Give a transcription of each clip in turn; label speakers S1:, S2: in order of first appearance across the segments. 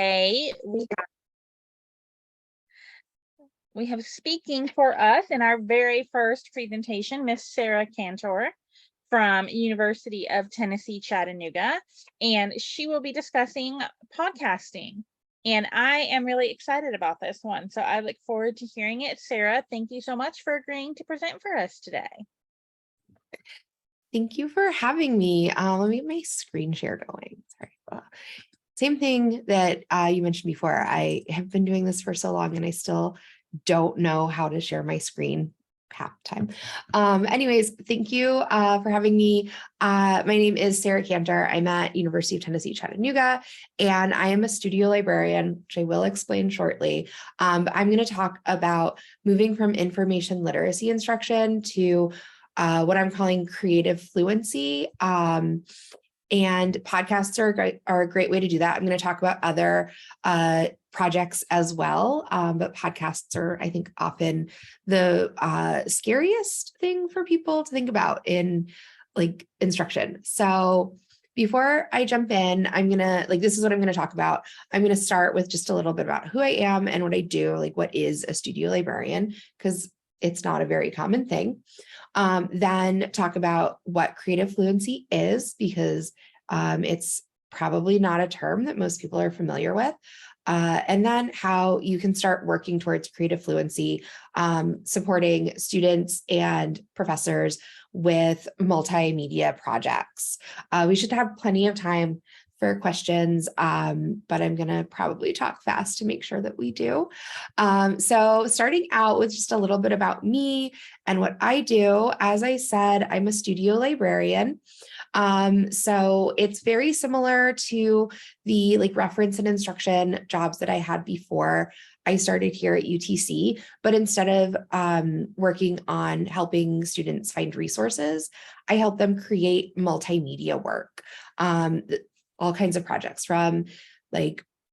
S1: Today we have speaking for us in our very first presentation, Miss Sarah Kantor from University of Tennessee, Chattanooga, and she will be discussing podcasting. And I am really excited about this one, so I look forward to hearing it. Sarah, thank you so much for agreeing to present for us today.
S2: Thank you for having me. Let me get my screen share going. Sorry. Same thing that you mentioned before. I have been doing this for so long and I still don't know how to share my screen half the time. Anyways, thank you for having me. My name is Sarah Kantor. I'm at University of Tennessee, Chattanooga, and I am a studio librarian, which I will explain shortly. But I'm going to talk about moving from information literacy instruction to what I'm calling creative fluency. And podcasts are a great way to do that. I'm going to talk about other projects as well, but podcasts are, I think, often the scariest thing for people to think about in like instruction. So before I jump in, this is what I'm going to talk about. I'm going to start with just a little bit about who I am and what I do, like what is a studio librarian, because it's not a very common thing. Then talk about what creative fluency is, because it's probably not a term that most people are familiar with. And then how you can start working towards creative fluency, supporting students and professors with multimedia projects. We should have plenty of time for questions, but I'm going to probably talk fast to make sure that we do. So starting out with just a little bit about me and what I do, as I said, I'm a studio librarian. So it's very similar to the reference and instruction jobs that I had before I started here at UTC, but instead of working on helping students find resources, I help them create multimedia work. All kinds of projects, from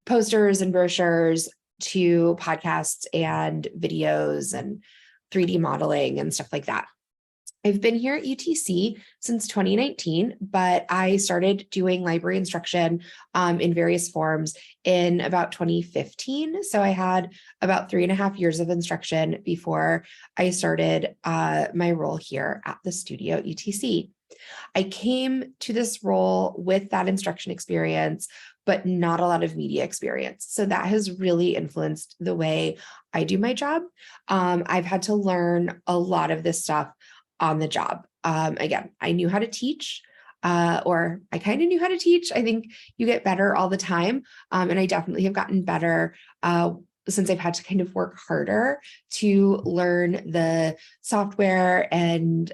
S2: posters and brochures to podcasts and videos and 3D modeling and stuff like that. I've been here at UTC since 2019, but I started doing library instruction in various forms in about 2015. So I had about 3.5 years of instruction before I started my role here at the studio at UTC. I came to this role with that instruction experience, but not a lot of media experience. So that has really influenced the way I do my job. I've had to learn a lot of this stuff on the job. Again, I knew how to teach, or I kind of knew how to teach. I think you get better all the time. And I definitely have gotten better since I've had to kind of work harder to learn the software and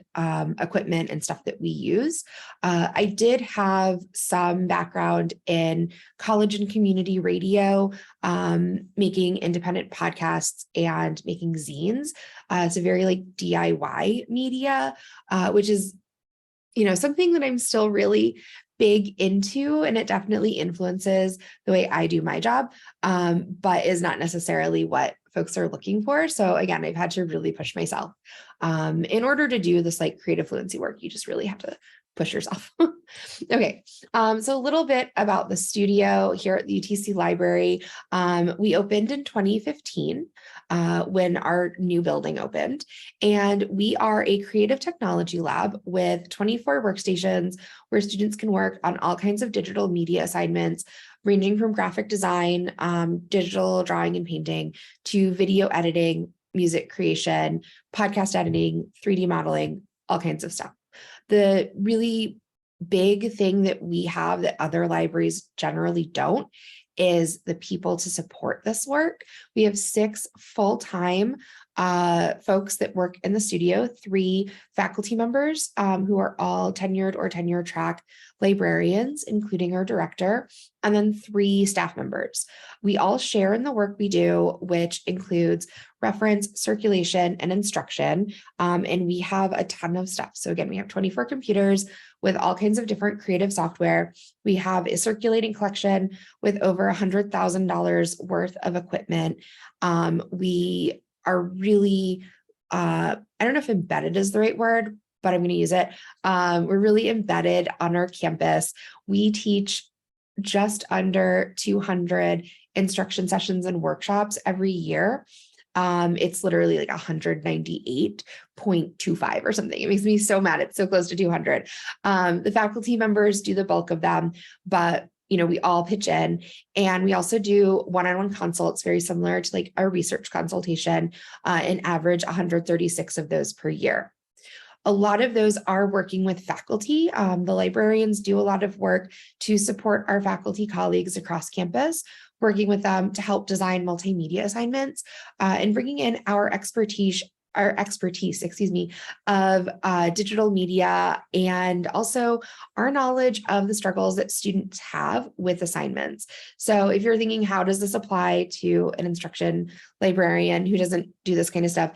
S2: equipment and stuff that we use. I did have some background in college and community radio, making independent podcasts and making zines. It's a very DIY media, which is, something that I'm still really big into, and it definitely influences the way I do my job, but is not necessarily what folks are looking for. So again, I've had to really push myself. In order to do this creative fluency work, you just really have to push yourself. Okay, so a little bit about the studio here at the UTC Library. We opened in 2015 when our new building opened, and we are a creative technology lab with 24 workstations where students can work on all kinds of digital media assignments, ranging from graphic design, digital drawing and painting, to video editing, music creation, podcast editing, 3D modeling, all kinds of stuff. The really big thing that we have that other libraries generally don't is the people to support this work. We have 6 full-time folks that work in the studio, 3 faculty members who are all tenured or tenure track librarians, including our director, and then 3 staff members. We all share in the work we do, which includes reference, circulation, and instruction. And we have a ton of stuff. So again, we have 24 computers with all kinds of different creative software. We have a circulating collection with over $100,000 worth of equipment. We are really, I don't know if embedded is the right word, but I'm going to use it. We're really embedded on our campus. We teach just under 200 instruction sessions and workshops every year. It's literally like 198.25 or something. It makes me so mad. It's so close to 200. The faculty members do the bulk of them, but we all pitch in, and we also do one-on-one consults, very similar to like our research consultation, an average 136 of those per year. A lot of those are working with faculty. The librarians do a lot of work to support our faculty colleagues across campus, working with them to help design multimedia assignments, and bringing in our expertise, of digital media, and also our knowledge of the struggles that students have with assignments. So if you're thinking, how does this apply to an instruction librarian who doesn't do this kind of stuff?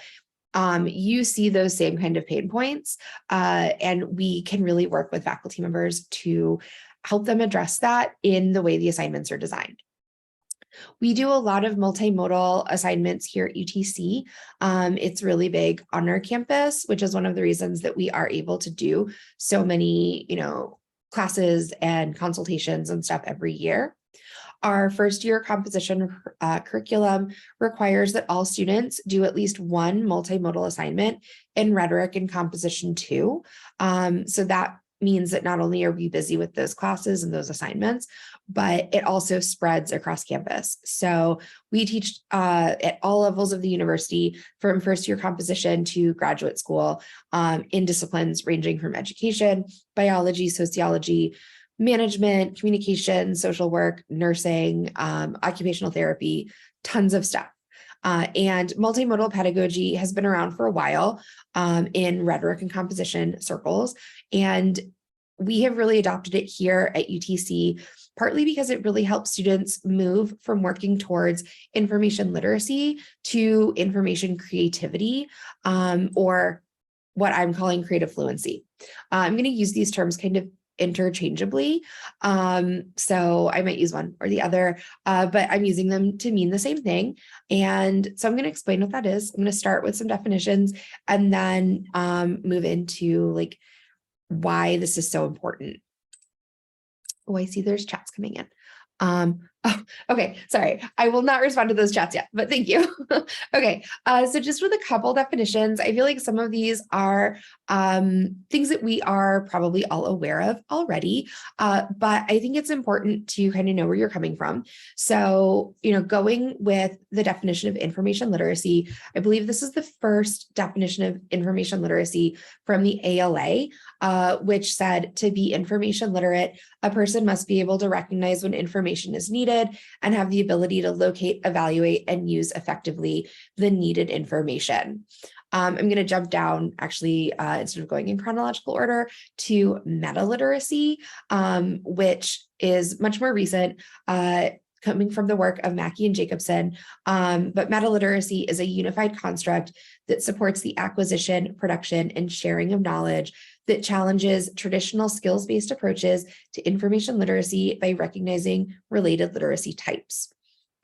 S2: You see those same kind of pain points, and we can really work with faculty members to help them address that in the way the assignments are designed. We do a lot of multimodal assignments here at UTC. It's really big on our campus, which is one of the reasons that we are able to do so many, classes and consultations and stuff every year. Our first year composition curriculum requires that all students do at least one multimodal assignment in rhetoric and composition 2. So that means that not only are we busy with those classes and those assignments, but it also spreads across campus. So we teach at all levels of the university, from first year composition to graduate school, in disciplines ranging from education, biology, sociology, management, communication, social work, nursing, occupational therapy, tons of stuff. And multimodal pedagogy has been around for a while in rhetoric and composition circles. And we have really adopted it here at UTC, partly because it really helps students move from working towards information literacy to information creativity, or what I'm calling creative fluency. I'm going to use these terms kind of interchangeably. So I might use one or the other, but I'm using them to mean the same thing. And so I'm going to explain what that is. I'm going to start with some definitions and then move into like why this is so important. Oh, I see there's chats coming in. Oh, okay, sorry. I will not respond to those chats yet, but thank you. Okay, so just with a couple definitions, I feel like some of these are things that we are probably all aware of already, but I think it's important to kind of know where you're coming from. So, going with the definition of information literacy, I believe this is the first definition of information literacy from the ALA, which said to be information literate, a person must be able to recognize when information is needed and have the ability to locate, evaluate, and use effectively the needed information. I'm going to jump down, actually, instead of going in chronological order, to meta literacy, which is much more recent, coming from the work of Mackey and Jacobson. But meta literacy is a unified construct that supports the acquisition, production, and sharing of knowledge that challenges traditional skills-based approaches to information literacy by recognizing related literacy types.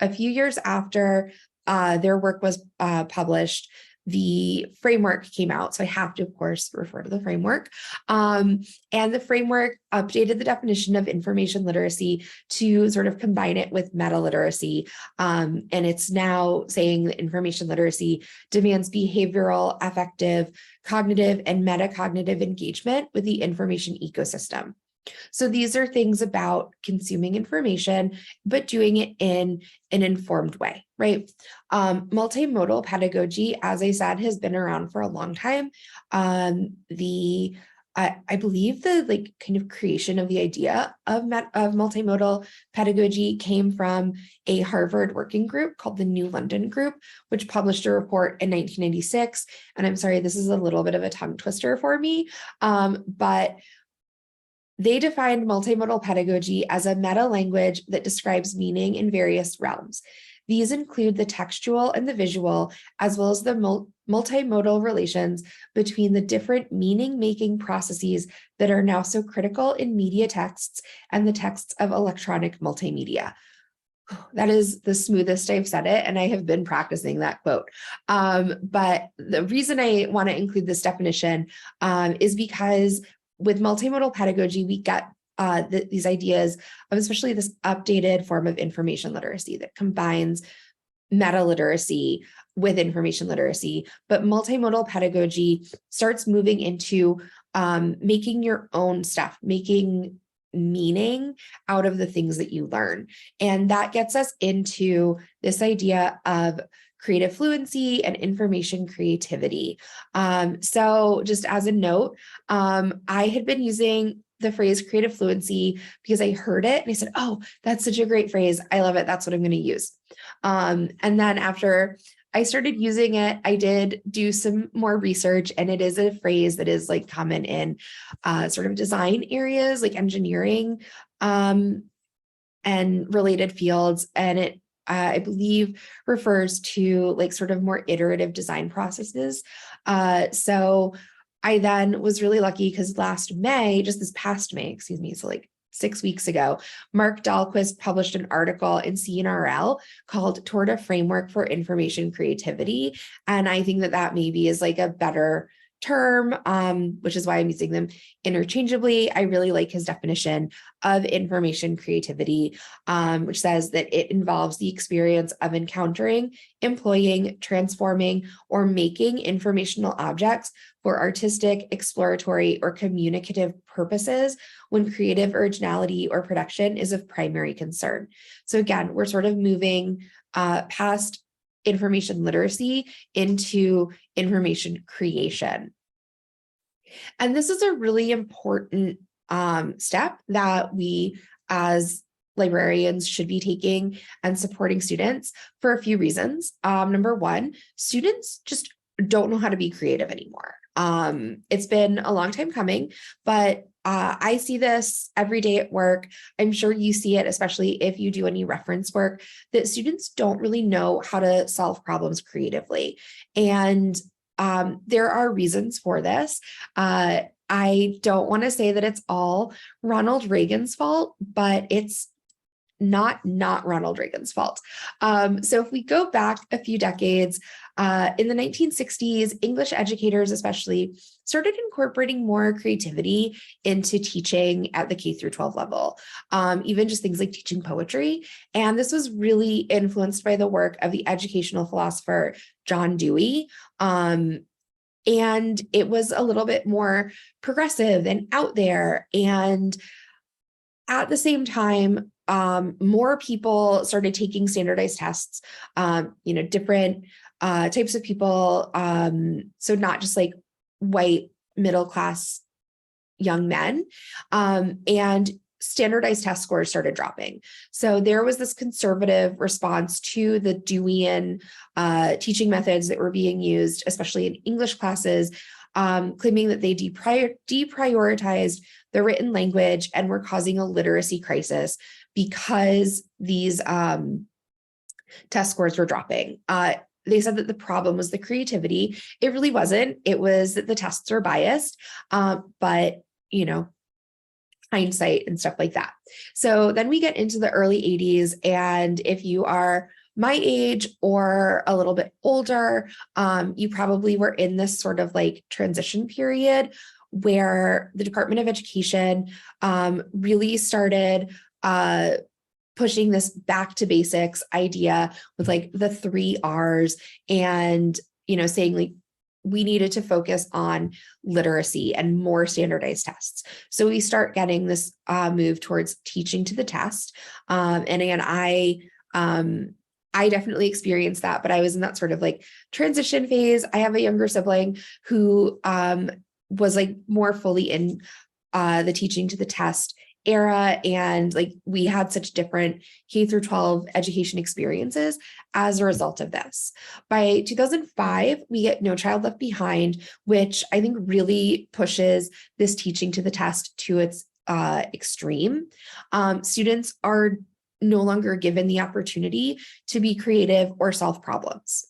S2: A few years after their work was published, the framework came out. So I have to, of course, refer to the framework. And the framework updated the definition of information literacy to sort of combine it with meta literacy. And it's now saying that information literacy demands behavioral, affective, cognitive, and metacognitive engagement with the information ecosystem. So these are things about consuming information, but doing it in an informed way, right? Multimodal pedagogy, as I said, has been around for a long time. I believe the kind of creation of the idea of multimodal pedagogy came from a Harvard working group called the New London Group, which published a report in 1996. And I'm sorry, this is a little bit of a tongue twister for me, but they defined multimodal pedagogy as a meta language that describes meaning in various realms. These include the textual and the visual, as well as the multimodal relations between the different meaning-making processes that are now so critical in media texts and the texts of electronic multimedia. That is the smoothest I've said it, and I have been practicing that quote. But the reason I want to include this definition is because with multimodal pedagogy, we get these ideas of especially this updated form of information literacy that combines meta literacy with information literacy, but multimodal pedagogy starts moving into making your own stuff, making meaning out of the things that you learn. And that gets us into this idea of creative fluency and information creativity. So just as a note, I had been using the phrase creative fluency because I heard it and I said, oh, that's such a great phrase. I love it. That's what I'm going to use. And then after I started using it, I did do some more research, and it is a phrase that is like common in sort of design areas like engineering and related fields. And it, I believe, refers to like sort of more iterative design processes. So I then was really lucky because last May, just this past May, excuse me, so like 6 weeks ago, Mark Dahlquist published an article in CNRL called Toward a Framework for Information Creativity. And I think that that maybe is like a better term, which is why I'm using them interchangeably. I really like his definition of information creativity, which says that it involves the experience of encountering, employing, transforming, or making informational objects for artistic, exploratory, or communicative purposes when creative originality or production is of primary concern. So again, we're sort of moving past information literacy into information creation. And this is a really important step that we as librarians should be taking and supporting students for a few reasons. Number one, students just don't know how to be creative anymore. It's been a long time coming, but I see this every day at work. I'm sure you see it, especially if you do any reference work, that students don't really know how to solve problems creatively. And there are reasons for this. I don't want to say that it's all Ronald Reagan's fault, but it's not Ronald Reagan's fault. So if we go back a few decades, in the 1960s, English educators especially started incorporating more creativity into teaching at the K through 12 level, even just things like teaching poetry. And this was really influenced by the work of the educational philosopher John Dewey. And it was a little bit more progressive and out there. And at the same time, more people started taking standardized tests, different types of people. So not just like white middle-class young men, and standardized test scores started dropping. So there was this conservative response to the Deweyan teaching methods that were being used, especially in English classes, claiming that they deprioritized the written language and were causing a literacy crisis because these test scores were dropping. They said that the problem was the creativity. It really wasn't. It was that the tests are biased, but hindsight and stuff like that. So then we get into the early 80s. And if you are my age or a little bit older, you probably were in this sort of like transition period where the Department of Education really started pushing this back to basics idea with like the 3 R's and, saying like, we needed to focus on literacy and more standardized tests. So we start getting this move towards teaching to the test. And again, I definitely experienced that, but I was in that sort of like transition phase. I have a younger sibling who was like more fully in the teaching to the test era. And like we had such different K through 12 education experiences as a result of this. By 2005, we get No Child Left Behind, which I think really pushes this teaching to the test to its extreme. Students are no longer given the opportunity to be creative or solve problems.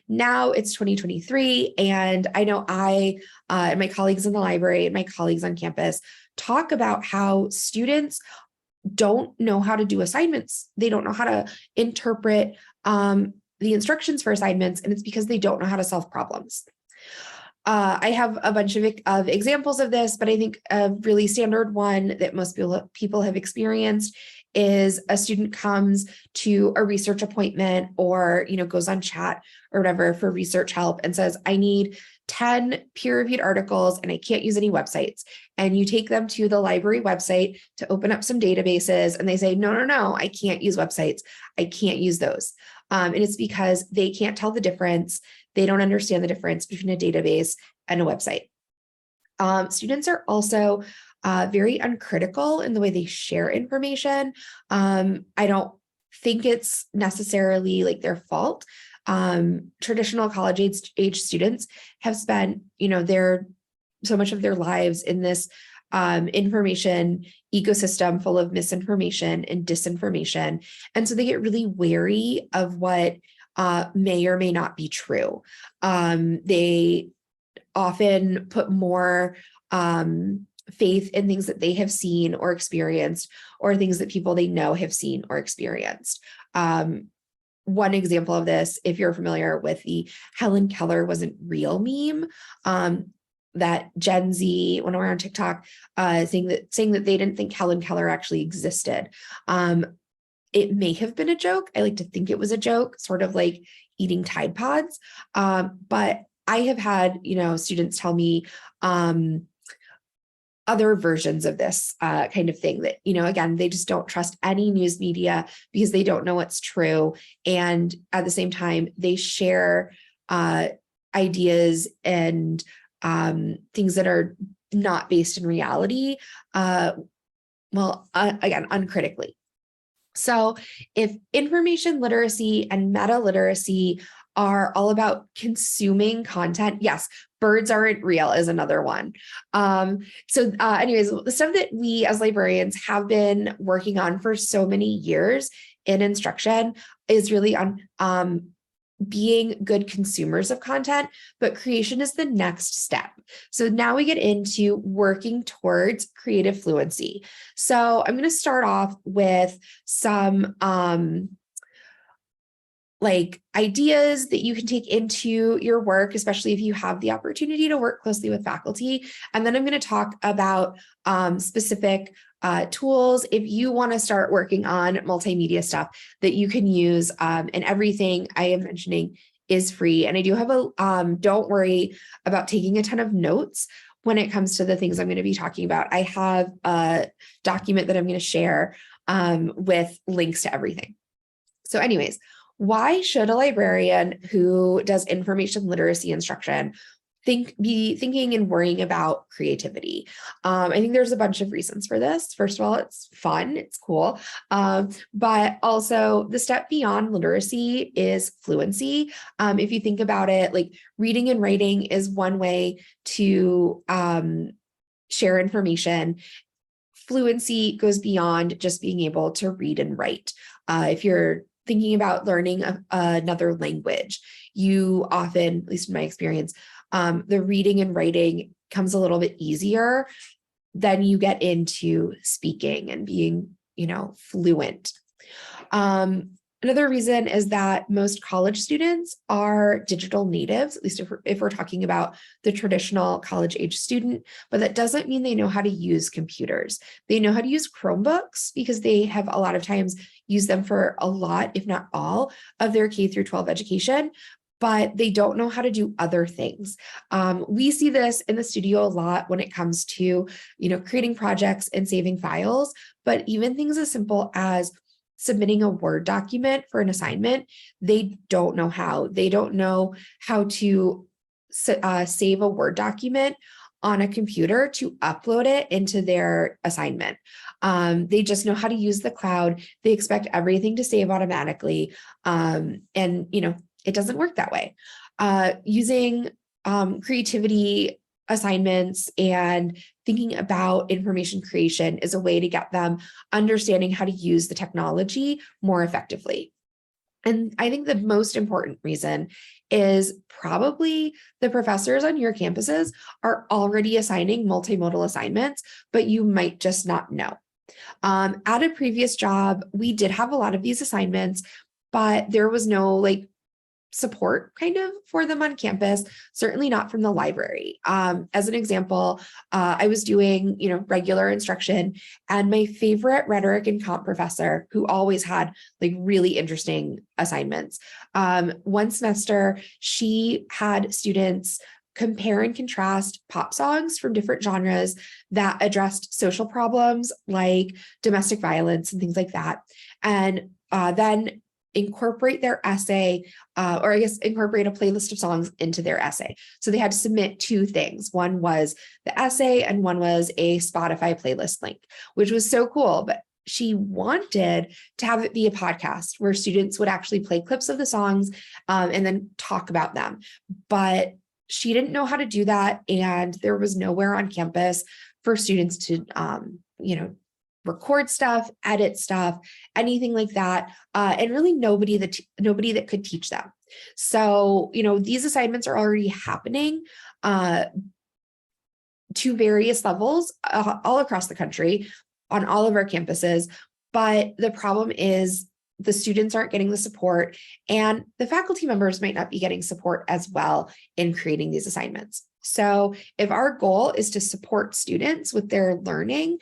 S2: Now it's 2023, and I know I and my colleagues in the library and my colleagues on campus talk about how students don't know how to do assignments. They don't know how to interpret the instructions for assignments, and it's because they don't know how to solve problems. I have a bunch of examples of this, but I think a really standard one that most people have experienced is a student comes to a research appointment or, goes on chat or whatever for research help and says, I need 10 peer-reviewed articles and I can't use any websites. And you take them to the library website to open up some databases and they say, no, I can't use websites. I can't use those. And it's because they can't tell the difference. They don't understand the difference between a database and a website. Students are also very uncritical in the way they share information. I don't think it's necessarily like their fault. Traditional college age students have spent, so much of their lives in this information ecosystem full of misinformation and disinformation. And so they get really wary of what may or may not be true. They often put more faith in things that they have seen or experienced, or things that people they know have seen or experienced. One example of this, if you're familiar with the Helen Keller wasn't real meme, that Gen Z, when we're on TikTok, saying that they didn't think Helen Keller actually existed. It may have been a joke. I like to think it was a joke, sort of like eating Tide Pods. But I have had, students tell me other versions of this kind of thing that, again, they just don't trust any news media because they don't know what's true. And at the same time, they share ideas and things that are not based in reality, again, uncritically. So if information literacy and meta literacy are all about consuming content, yes, birds aren't real is another one. Anyways, the stuff that we as librarians have been working on for so many years in instruction is really on being good consumers of content, but creation is the next step. So now we get into working towards creative fluency. So I'm going to start off with some ideas that you can take into your work, especially if you have the opportunity to work closely with faculty. And then I'm going to talk about specific tools if you want to start working on multimedia stuff that you can use. And everything I am mentioning is free. And I do have don't worry about taking a ton of notes when it comes to the things I'm going to be talking about. I have a document that I'm going to share with links to everything. So anyways, why should a librarian who does information literacy instruction be thinking and worrying about creativity? I think there's a bunch of reasons for this. First of all, it's fun, it's cool. But also the step beyond literacy is fluency. If you think about it, like reading and writing is one way to share information. Fluency goes beyond just being able to read and write. If you're thinking about learning another language, you often, at least in my experience, the reading and writing comes a little bit easier. Then you get into speaking and being, fluent. Another reason is that most college students are digital natives, at least if we're talking about the traditional college age student, but that doesn't mean they know how to use computers. They know how to use Chromebooks because they have a lot of times used them for a lot, if not all, of their K through 12 education, but they don't know how to do other things. We see this in the studio a lot when it comes to, creating projects and saving files, but even things as simple as submitting a Word document for an assignment, they don't know how. They don't know how to save a Word document on a computer to upload it into their assignment. They just know how to use the cloud. They expect everything to save automatically. It doesn't work that way. Using creativity assignments and thinking about information creation is a way to get them understanding how to use the technology more effectively. And I think the most important reason is probably the professors on your campuses are already assigning multimodal assignments, but you might just not know. At a previous job, we did have a lot of these assignments, but there was no support kind of for them on campus, certainly not from the library. As an example, I was doing, regular instruction, and my favorite rhetoric and comp professor, who always had like really interesting assignments. One semester, she had students compare and contrast pop songs from different genres that addressed social problems like domestic violence and things like that. And then incorporate their essay, or I guess incorporate a playlist of songs into their essay. So they had to submit two things. One was the essay and one was a Spotify playlist link, which was so cool. But she wanted to have it be a podcast where students would actually play clips of the songs and then talk about them. But she didn't know how to do that. And there was nowhere on campus for students to, record stuff, edit stuff, anything like that, and really nobody that could teach them. So, these assignments are already happening to various levels all across the country on all of our campuses. But the problem is the students aren't getting the support, and the faculty members might not be getting support as well in creating these assignments. So if our goal is to support students with their learning,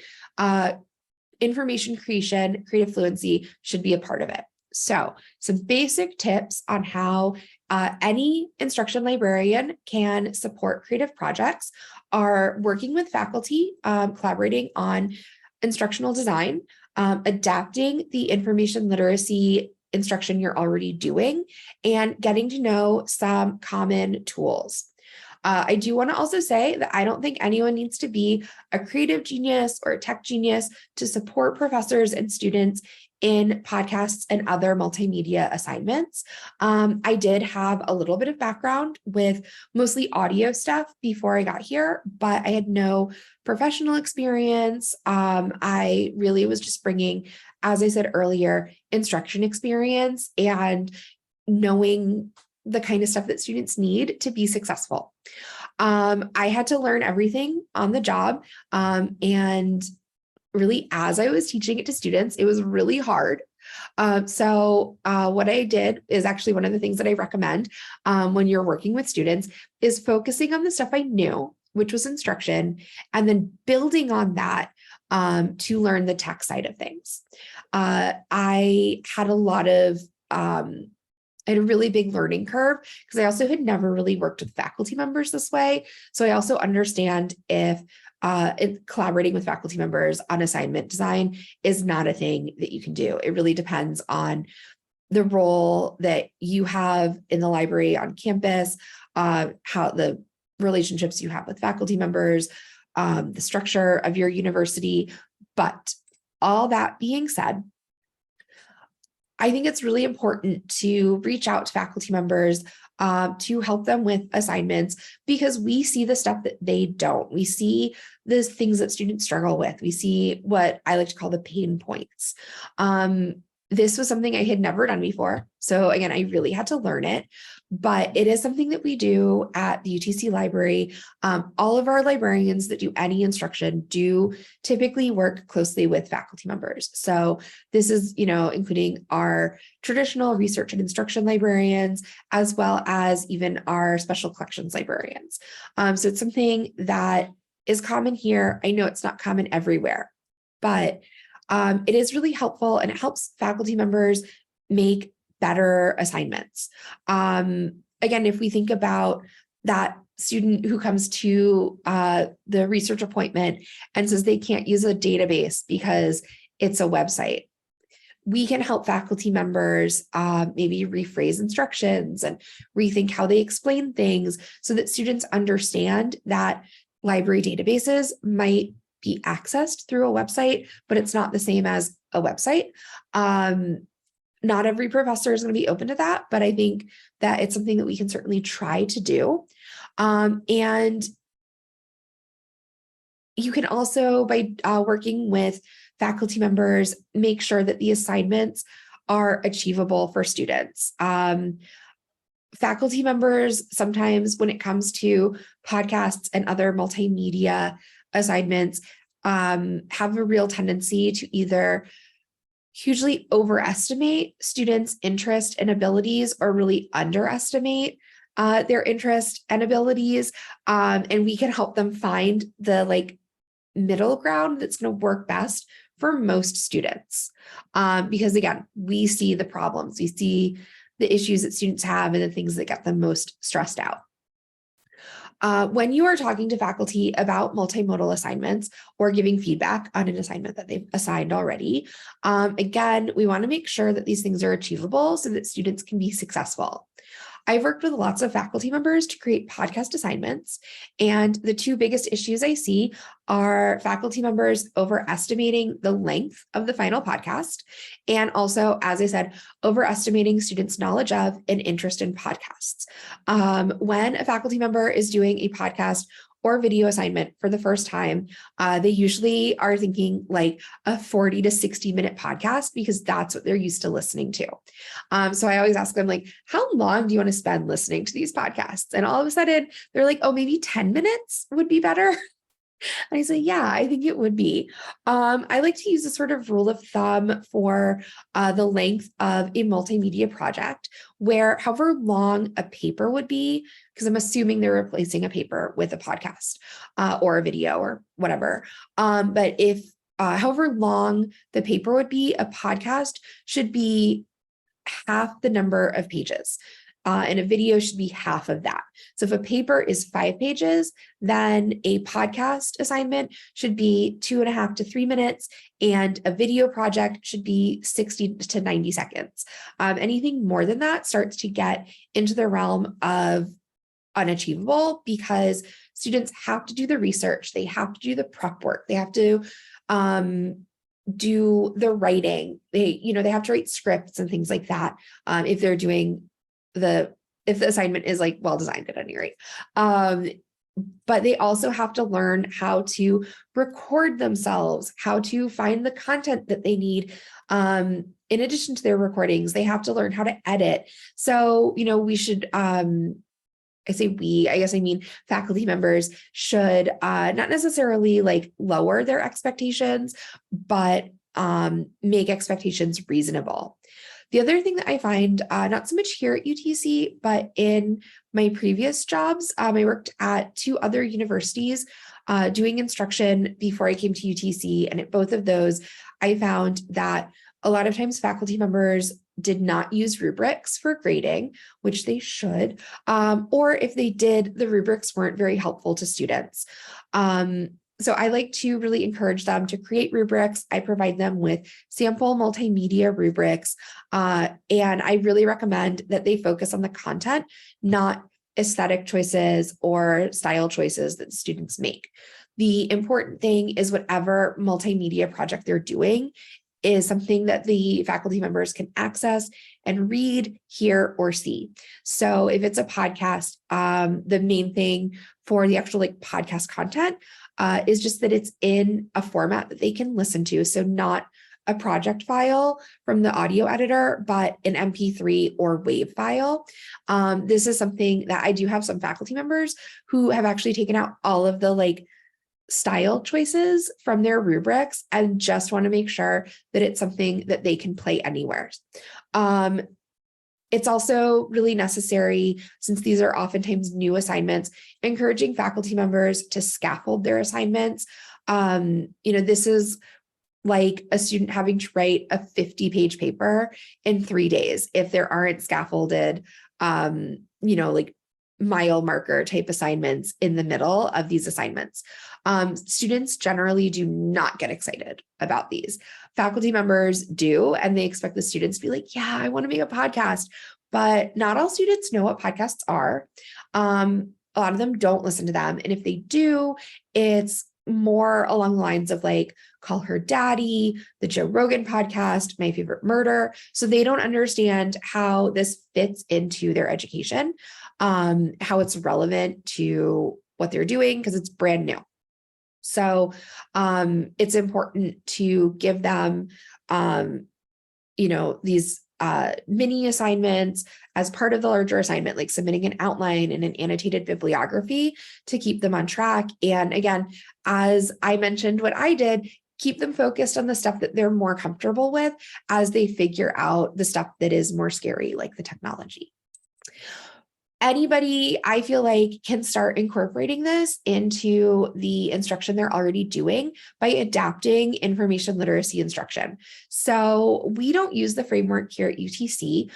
S2: information creation, creative fluency should be a part of it. So some basic tips on how any instruction librarian can support creative projects are working with faculty, collaborating on instructional design, adapting the information literacy instruction you're already doing, and getting to know some common tools. I do want to also say that I don't think anyone needs to be a creative genius or a tech genius to support professors and students in podcasts and other multimedia assignments. I did have a little bit of background with mostly audio stuff before I got here, but I had no professional experience. I really was just bringing, as I said earlier, instruction experience and knowing the kind of stuff that students need to be successful. I had to learn everything on the job. And really, as I was teaching it to students, it was really hard. So what I did is actually one of the things that I recommend when you're working with students is focusing on the stuff I knew, which was instruction, and then building on that to learn the tech side of things. I had a lot of I had a really big learning curve because I also had never really worked with faculty members this way. So I also understand if collaborating with faculty members on assignment design is not a thing that you can do. It really depends on the role that you have in the library on campus, how the relationships you have with faculty members, the structure of your university. But all that being said, I think it's really important to reach out to faculty members to help them with assignments, because we see the stuff that they don't. We see the things that students struggle with. We see what I like to call the pain points. This was something I had never done before. So again, I really had to learn it, but it is something that we do at the UTC library. All of our librarians that do any instruction do typically work closely with faculty members. So this is, including our traditional research and instruction librarians, as well as even our special collections librarians. So it's something that is common here. I know it's not common everywhere, but it is really helpful, and it helps faculty members make better assignments. Again, if we think about that student who comes to the research appointment and says they can't use a database because it's a website, we can help faculty members maybe rephrase instructions and rethink how they explain things so that students understand that library databases might be accessed through a website, but it's not the same as a website. Not every professor is going to be open to that, but I think that it's something that we can certainly try to do. And you can also, by working with faculty members, make sure that the assignments are achievable for students. Faculty members, sometimes when it comes to podcasts and other multimedia assignments, have a real tendency to either hugely overestimate students' interest and abilities or really underestimate their interest and abilities. And we can help them find the like middle ground that's going to work best for most students. Because again, we see the problems, we see the issues that students have and the things that get them most stressed out. When you are talking to faculty about multimodal assignments or giving feedback on an assignment that they've assigned already, again, we want to make sure that these things are achievable so that students can be successful. I've worked with lots of faculty members to create podcast assignments, and the two biggest issues I see are faculty members overestimating the length of the final podcast, and also, as I said, overestimating students' knowledge of and interest in podcasts. When a faculty member is doing a podcast or video assignment for the first time, they usually are thinking like a 40 to 60 minute podcast because that's what they're used to listening to. So I always ask them like, how long do you want to spend listening to these podcasts? And all of a sudden they're like, oh, maybe 10 minutes would be better. And I say, yeah, I think it would be. I like to use a sort of rule of thumb for the length of a multimedia project, where however long a paper would be, because I'm assuming they're replacing a paper with a podcast or a video or whatever. But if however long the paper would be, a podcast should be half the number of pages. And a video should be half of that. So if a paper is 5 pages, then a podcast assignment should be 2.5 to 3 minutes, and a video project should be 60 to 90 seconds. Anything more than that starts to get into the realm of unachievable because students have to do the research, they have to do the prep work, they have to do the writing, they have to write scripts and things like that. If they're doing if the assignment is like well designed at any rate. But they also have to learn how to record themselves, how to find the content that they need. In addition to their recordings, they have to learn how to edit. So, we should, I guess I mean faculty members should not necessarily like lower their expectations, but make expectations reasonable. The other thing that I find, not so much here at UTC, but in my previous jobs, I worked at 2 other universities doing instruction before I came to UTC. And at both of those, I found that a lot of times faculty members did not use rubrics for grading, which they should, or if they did, the rubrics weren't very helpful to students. So I like to really encourage them to create rubrics. I provide them with sample multimedia rubrics, and I really recommend that they focus on the content, not aesthetic choices or style choices that students make. The important thing is whatever multimedia project they're doing is something that the faculty members can access and read, hear, or see. So if it's a podcast, the main thing for the actual like podcast content is just that it's in a format that they can listen to. So not a project file from the audio editor, but an MP3 or WAV file. This is something that I do have some faculty members who have actually taken out all of the like style choices from their rubrics and just want to make sure that it's something that they can play anywhere. It's also really necessary, since these are oftentimes new assignments, encouraging faculty members to scaffold their assignments. This is like a student having to write a 50-page paper in 3 days if there aren't scaffolded, like mile marker type assignments in the middle of these assignments. Students generally do not get excited about these. Faculty members do, and they expect the students to be like, yeah, I want to make a podcast, but not all students know what podcasts are. A lot of them don't listen to them. And if they do, it's more along the lines of like Call Her Daddy, the Joe Rogan podcast, My Favorite Murder. So they don't understand how this fits into their education, how it's relevant to what they're doing because it's brand new. So it's important to give them, these mini assignments as part of the larger assignment, like submitting an outline and an annotated bibliography to keep them on track. And again, as I mentioned what I did, keep them focused on the stuff that they're more comfortable with as they figure out the stuff that is more scary, like the technology. Anybody, I feel like, can start incorporating this into the instruction they're already doing by adapting information literacy instruction. So we don't use the framework here at UTC.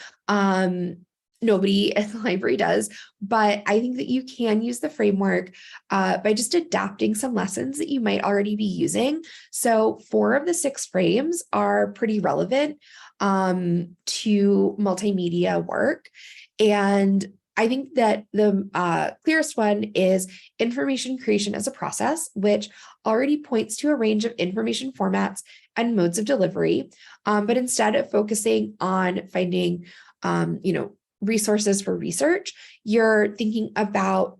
S2: Nobody at the library does, but I think that you can use the framework by just adapting some lessons that you might already be using. So 4 of the 6 frames are pretty relevant to multimedia work. And I think that the clearest one is information creation as a process, which already points to a range of information formats and modes of delivery. But instead of focusing on finding, resources for research, you're thinking about,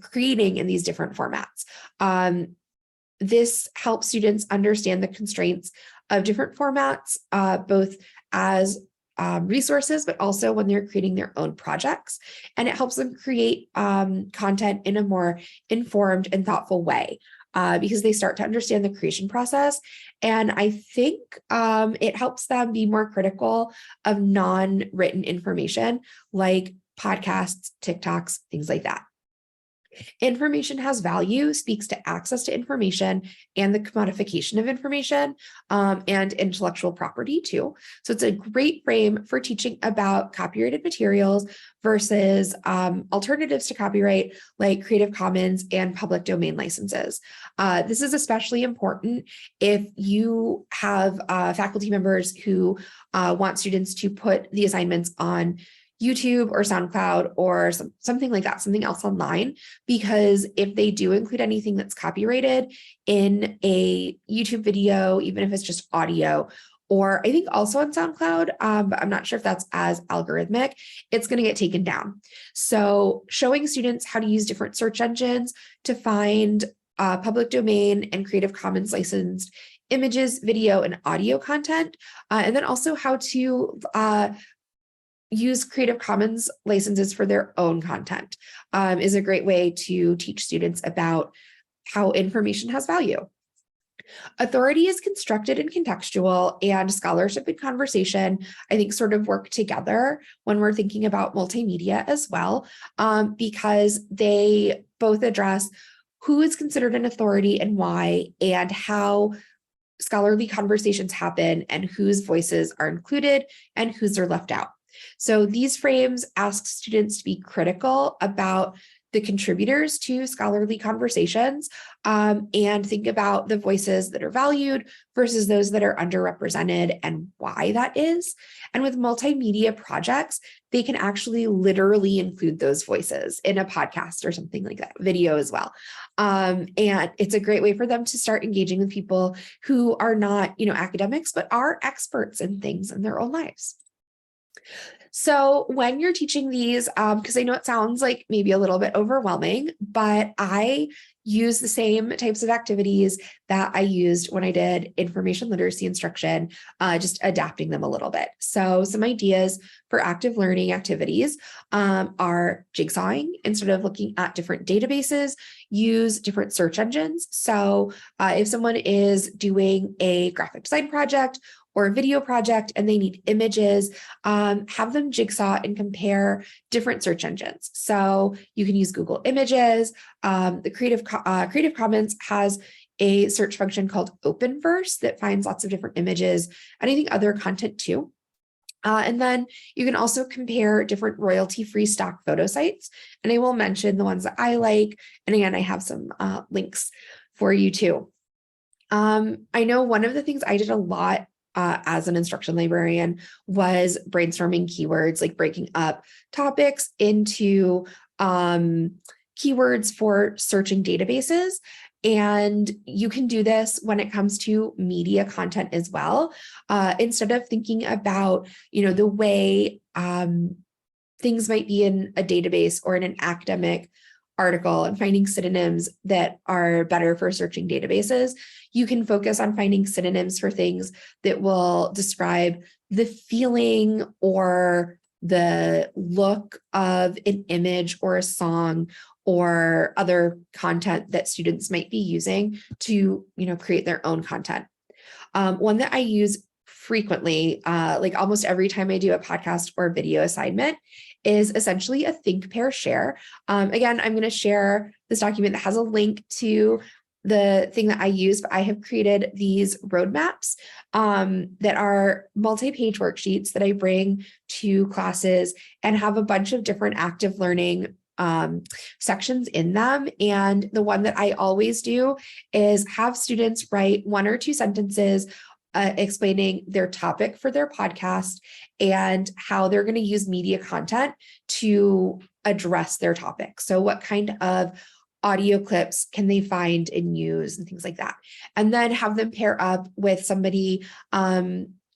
S2: creating in these different formats. This helps students understand the constraints of different formats, both as resources, but also when they're creating their own projects. And it helps them create content in a more informed and thoughtful way because they start to understand the creation process. And I think it helps them be more critical of non-written information like podcasts, TikToks, things like that. Information has value speaks to access to information and the commodification of information and intellectual property too. So it's a great frame for teaching about copyrighted materials versus alternatives to copyright like Creative Commons and public domain licenses. This is especially important if you have faculty members who want students to put the assignments on YouTube or SoundCloud or something like that, something else online, because if they do include anything that's copyrighted in a YouTube video, even if it's just audio, or I think also on SoundCloud, but I'm not sure if that's as algorithmic, it's going to get taken down. So showing students how to use different search engines to find public domain and Creative Commons licensed images, video, and audio content, and then also how to use Creative Commons licenses for their own content is a great way to teach students about how information has value. Authority is constructed and contextual, and scholarship and conversation, I think, sort of work together when we're thinking about multimedia as well, because they both address who is considered an authority and why, and how scholarly conversations happen and whose voices are included and whose are left out. So these frames ask students to be critical about the contributors to scholarly conversations and think about the voices that are valued versus those that are underrepresented and why that is. And with multimedia projects, they can actually literally include those voices in a podcast or something like that, video as well. And it's a great way for them to start engaging with people who are not, academics, but are experts in things in their own lives. So when you're teaching these, because I know it sounds like maybe a little bit overwhelming, but I use the same types of activities that I used when I did information literacy instruction, just adapting them a little bit. So some ideas for active learning activities are jigsawing. Instead of looking at different databases, use different search engines. So if someone is doing a graphic design project or a video project and they need images, have them jigsaw and compare different search engines. So you can use Google Images. The Creative Commons has a search function called Openverse that finds lots of different images and I think other content too. And then you can also compare different royalty-free stock photo sites. And I will mention the ones that I like. And again, I have some links for you too. I know one of the things I did a lot as an instruction librarian was brainstorming keywords, like breaking up topics into keywords for searching databases. And you can do this when it comes to media content as well. Instead of thinking about, the way things might be in a database or in an academic article and finding synonyms that are better for searching databases, you can focus on finding synonyms for things that will describe the feeling or the look of an image or a song or other content that students might be using to, create their own content. One that I use frequently, like almost every time I do a podcast or video assignment, is essentially a think, pair, share. Again, I'm going to share this document that has a link to the thing that I use, but I have created these roadmaps that are multi-page worksheets that I bring to classes and have a bunch of different active learning sections in them. And the one that I always do is have students write 1 or 2 sentences explaining their topic for their podcast and how they're going to use media content to address their topic. So what kind of audio clips can they find and use and things like that. And then have them pair up with somebody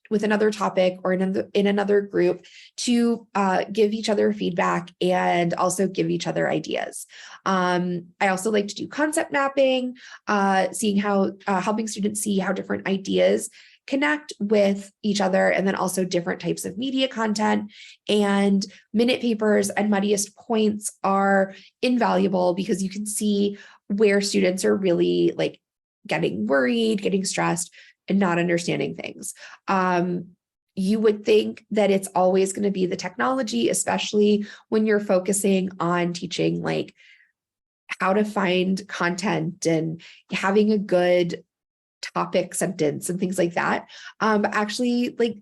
S2: with another topic or in another group to give each other feedback and also give each other ideas. I also like to do concept mapping, seeing how, helping students see how different ideas connect with each other, and then also different types of media content. And minute papers and muddiest points are invaluable because you can see where students are really like getting worried, getting stressed, and not understanding things. You would think that it's always going to be the technology, especially when you're focusing on teaching like how to find content and having a good topic sentence and things like that. But actually, like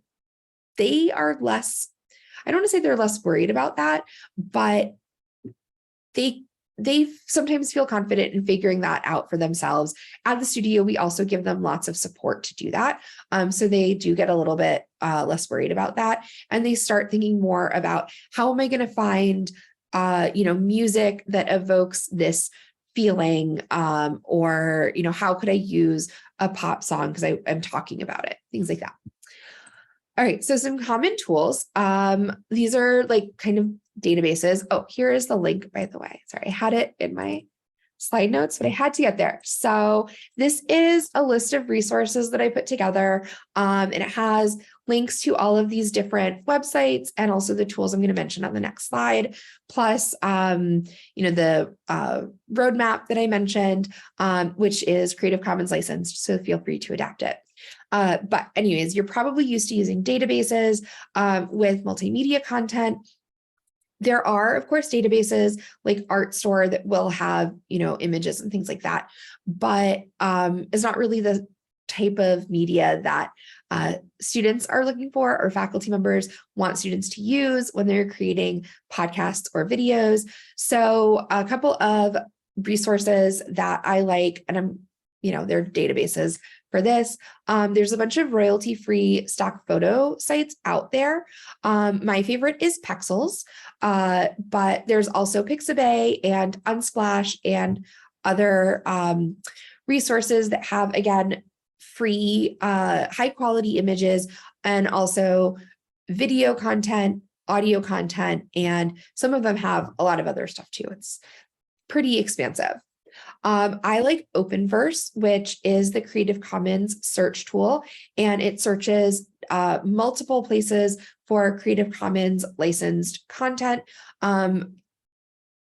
S2: they are less, I don't want to say they're less worried about that, but they sometimes feel confident in figuring that out for themselves. At the studio, we also give them lots of support to do that. So they do get a little bit less worried about that. And they start thinking more about how am I going to find, music that evokes this feeling, or, how could I use a pop song because I'm talking about it, things like that. All right, so some common tools. These are like kind of databases. Oh, here is the link, by the way. Sorry, I had it in my slide notes, but I had to get there. So this is a list of resources that I put together, and it has links to all of these different websites and also the tools I'm going to mention on the next slide, plus, the roadmap that I mentioned, which is Creative Commons licensed, so feel free to adapt it. But anyways, you're probably used to using databases with multimedia content. There are, of course, databases like ArtStore that will have, images and things like that, but it's not really the type of media that students are looking for or faculty members want students to use when they're creating podcasts or videos. So a couple of resources that I like, and they're databases for this. There's a bunch of royalty-free stock photo sites out there. My favorite is Pexels, but there's also Pixabay and Unsplash and other resources that have, again, free, high-quality images and also video content, audio content, and some of them have a lot of other stuff too. It's pretty expansive. I like Openverse, which is the Creative Commons search tool, and it searches multiple places for Creative Commons licensed content.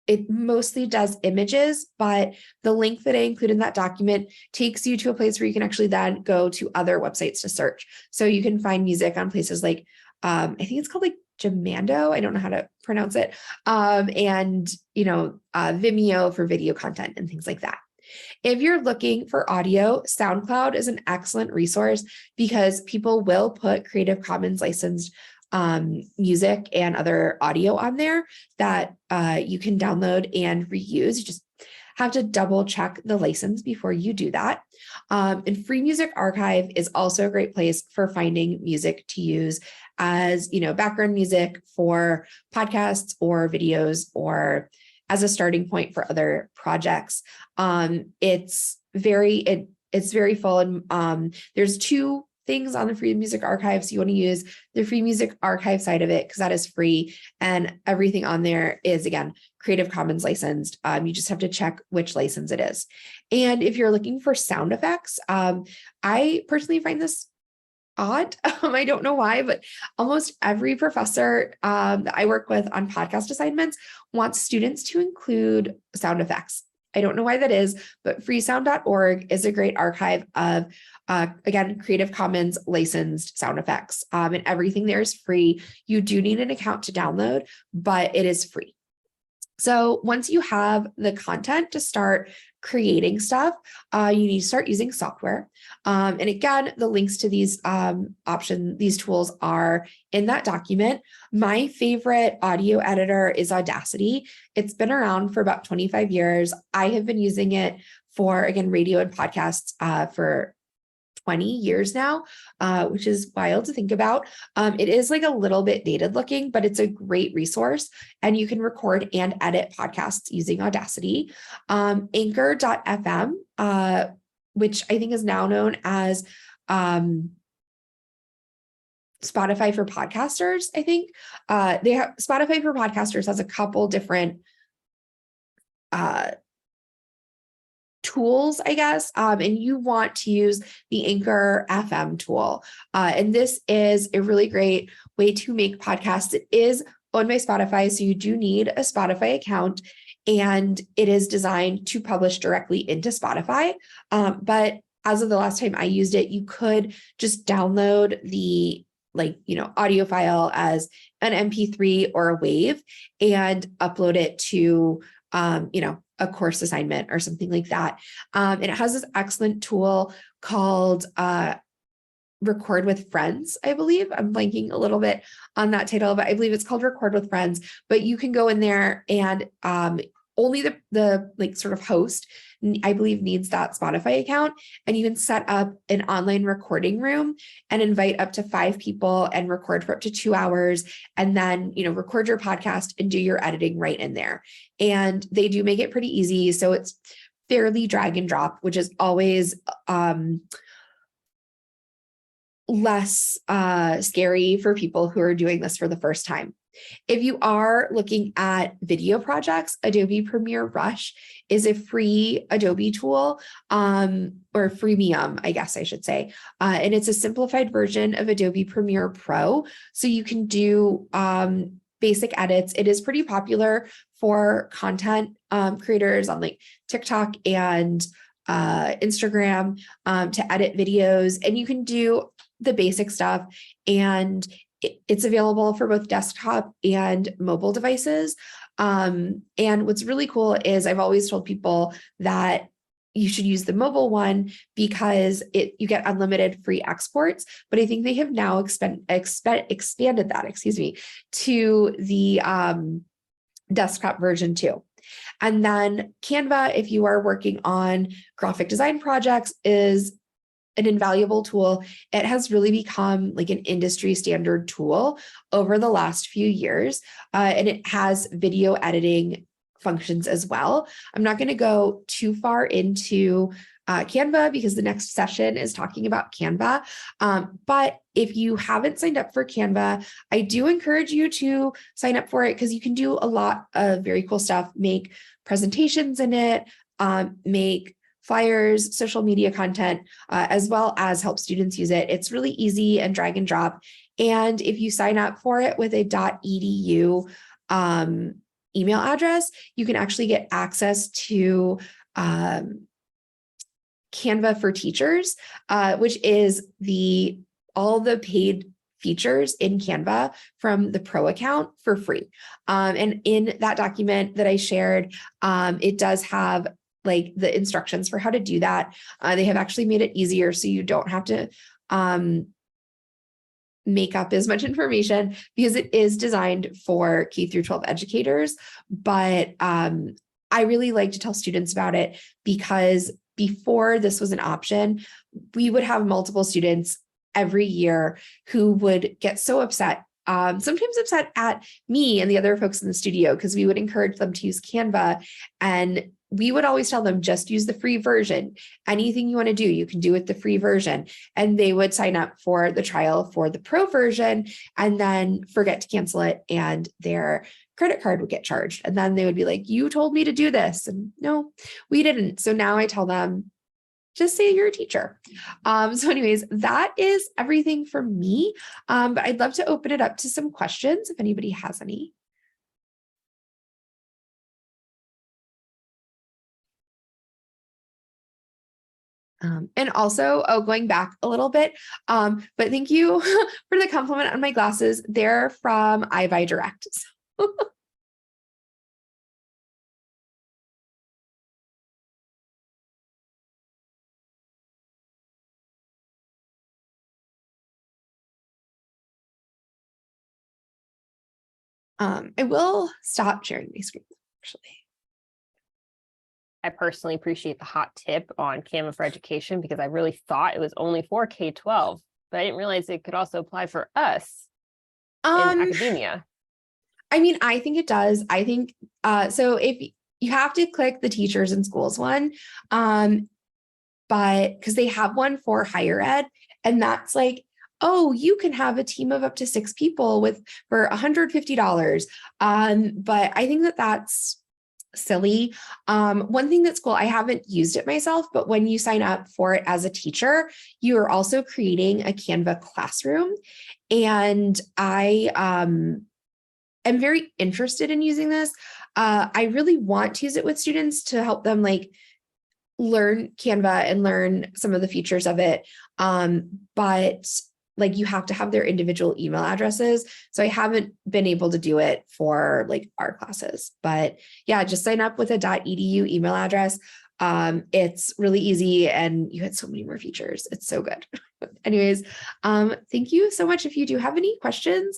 S2: It mostly does images, but the link that I include in that document takes you to a place where you can actually then go to other websites to search. So you can find music on places like, I think it's called like Jamando. I don't know how to pronounce it. And, Vimeo for video content and things like that. If you're looking for audio, SoundCloud is an excellent resource because people will put Creative Commons licensed music and other audio on there that you can download and reuse. You just have to double check the license before you do that. And Free Music Archive is also a great place for finding music to use as, background music for podcasts or videos or as a starting point for other projects. It's very full, and there's 2 things on the Free Music Archive. So you want to use the Free Music Archive side of it because that is free, and everything on there is, again, Creative Commons licensed. You just have to check which license it is. And if you're looking for sound effects, I personally find this odd. I don't know why, but almost every professor that I work with on podcast assignments wants students to include sound effects. I don't know why that is, but freesound.org is a great archive of, again, Creative Commons licensed sound effects. And everything there is free. You do need an account to download, but it is free. So once you have the content to start creating stuff, you need to start using software. And again, the links to these these tools are in that document. My favorite audio editor is Audacity. It's been around for about 25 years. I have been using it for, again, radio and podcasts for 20 years now, which is wild to think about. It is like a little bit dated looking, but it's a great resource, and you can record and edit podcasts using Audacity. Anchor.fm, which I think is now known as Spotify for podcasters. I think they have Spotify for podcasters has a couple different tools, I guess, and you want to use the Anchor FM tool. And this is a really great way to make podcasts. It is owned by Spotify, so you do need a Spotify account, and it is designed to publish directly into Spotify. But as of the last time I used it, you could just download the audio file as an MP3 or a WAV and upload it to, a course assignment or something like that. And it has this excellent tool called Record with Friends, I believe. I'm blanking a little bit on that title, but I believe it's called Record with Friends. But you can go in there and only the sort of host, I believe, needs that Spotify account, and you can set up an online recording room and invite up to 5 people and record for up to 2 hours, and then record your podcast and do your editing right in there. And they do make it pretty easy, so it's fairly drag and drop, which is always less scary for people who are doing this for the first time. If you are looking at video projects, Adobe Premiere Rush is a free Adobe tool, or freemium, I guess I should say. And it's a simplified version of Adobe Premiere Pro. So you can do basic edits. It is pretty popular for content creators on TikTok and Instagram to edit videos, and you can do the basic stuff, and it's available for both desktop and mobile devices. And what's really cool is I've always told people that you should use the mobile one because you get unlimited free exports, but I think they have now expanded that, to the desktop version too. And then Canva, if you are working on graphic design projects, is an invaluable tool. It has really become an industry standard tool over the last few years, and it has video editing functions as well. I'm not going to go too far into Canva because the next session is talking about Canva. But if you haven't signed up for Canva, I do encourage you to sign up for it because you can do a lot of very cool stuff, make presentations in it, make flyers, social media content, as well as help students use it. It's really easy and drag and drop. And if you sign up for it with a .edu email address, you can actually get access to Canva for Teachers, which is all the paid features in Canva from the Pro account for free. And in that document that I shared, it does have the instructions for how to do that. They have actually made it easier so you don't have to make up as much information because it is designed for K through 12 educators. But I really like to tell students about it because before this was an option, we would have multiple students every year who would get so upset, sometimes upset at me and the other folks in the studio, because we would encourage them to use Canva, and we would always tell them, just use the free version. Anything you want to do, you can do with the free version. And they would sign up for the trial for the Pro version and then forget to cancel it, and their credit card would get charged. And then they would be like, you told me to do this. And no, we didn't. So now I tell them, just say you're a teacher. So anyways, that is everything for me. But I'd love to open it up to some questions if anybody has any. And also, going back a little bit, but thank you for the compliment on my glasses. They're from iBuy Direct. I will stop sharing my screen, actually.
S3: I personally appreciate the hot tip on Canva for Education because I really thought it was only for K-12, but I didn't realize it could also apply for us in academia.
S2: I mean, I think it does. I think, so if you have to click the teachers and schools one, but because they have one for higher ed, and that's like, oh, you can have a team of up to 6 people for $150. But I think that that's silly. One thing that's cool, I haven't used it myself, but when you sign up for it as a teacher, you are also creating a Canva classroom. And I am very interested in using this. I really want to use it with students to help them like learn Canva and learn some of the features of it. But like you have to have their individual email addresses. So I haven't been able to do it for like our classes, but yeah, just sign up with a .edu email address. It's really easy and you had so many more features. It's so good. Anyways, thank you so much. If you do have any questions,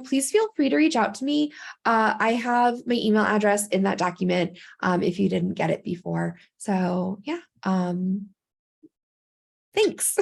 S2: please feel free to reach out to me. I have my email address in that document if you didn't get it before. So yeah, thanks.